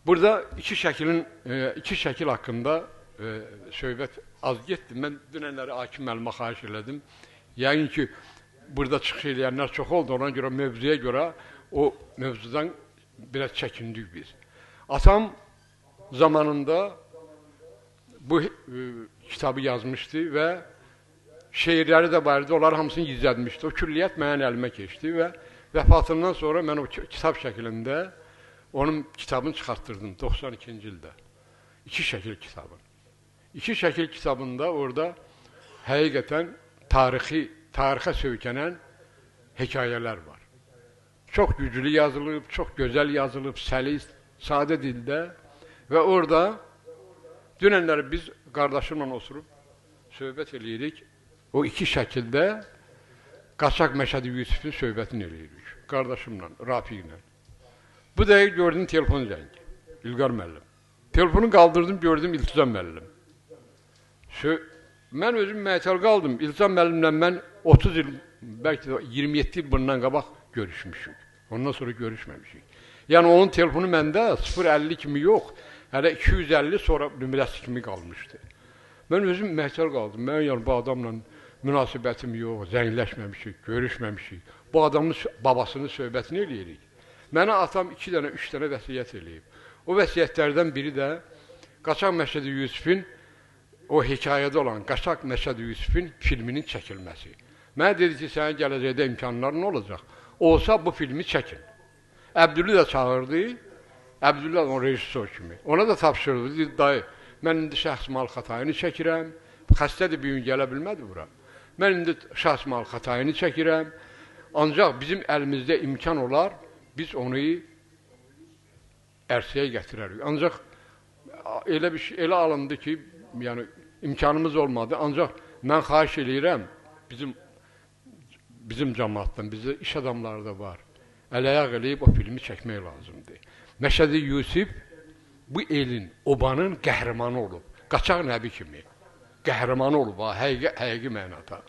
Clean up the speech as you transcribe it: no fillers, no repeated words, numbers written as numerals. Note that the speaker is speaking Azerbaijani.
Burada iki şəkil haqqında söhbət az getdi. Mən dünənləri Akif müəllimə xahiş elədim. Yəqin ki, burada çıxış eləyənlər çox oldu. Ona görə mövzuya görə o mövzudan biraz çəkindik biz. Atam zamanında bu kitabı yazmışdı və şeirləri də var idi. Onlar hamısını gizlətmişdi. O külliyyət mənim əlimə keçdi və vəfatından sonra mən o kitab şəklində onun kitabını çıxartdırdım 92-ci ildə. İki şəkil kitabı. İki şəkil kitabında orada həqiqətən tarixə söykənən hekayələr var. Çox güclü yazılıb, çox gözəl yazılıb, səlis, sadə dildə və orada dünənləri biz qardaşımla oturub söhbət eləyirik. O iki şəkildə Qaçaq Məşədi Yusifin söhbətini eləyirik. Qardaşımla, Rafiqlə. Bu dəqiq gördüm telefon zəngi. İlqar müəllim. Telefonu qaldırdım, gördüm İltizam müəllim. Mən özüm məhətəl qaldım. İltizam müəllimlə mən 30 il, bəlkə də 27 il bundan qabaq görüşmüşük. Ondan sonra görüşməmişik. Yəni onun telefonu məndə 050 kimi yox, hələ 250 sonra nümerəsi kimi qalmışdı. Mən özüm məhətəl qaldım. Mən yəni bu adamla münasibətim yox, zəngləşməmişik, görüşməmişik. Bu adamın babasının söhbətini eləyirik. Mənə atam 2 dənə, 3 dənə vəsiyyət eləyib. O vəsiyyətlərdən biri də Qaçaq Məşədi Yusifin, o hekayədə olan Qaçaq Məşədi Yusifin filminin çəkilməsi. Mənə dedi ki, sənin gələcəkdə imkanların olacaq. Olsa bu filmi çəkin. Əbdülü də çağırdı, Əbdülü o rejissor kimi. Ona da tapşırdı, dedi, dayı, mən indi şəxs mal xatayını çəkirəm, xəstədir bir gün gələ bilmədi bura. Mən indi şəxs mal xatayını çəkirəm, ancaq bizim əlimizdə imkan olar, biz onu ərsəyə gətirərik. Ancaq elə alındı ki, yəni imkanımız olmadı. Ancaq mən xahiş eləyirəm, bizim cəmaatdan, bizdə iş adamları da var. Əl-ayaq eləyib o filmi çəkmək lazımdır. Məşədi Yusif bu elin, obanın qəhrəmanı olub. Qaçaq Nəbi kimi qəhrəmanı olub, həqiqi mənada.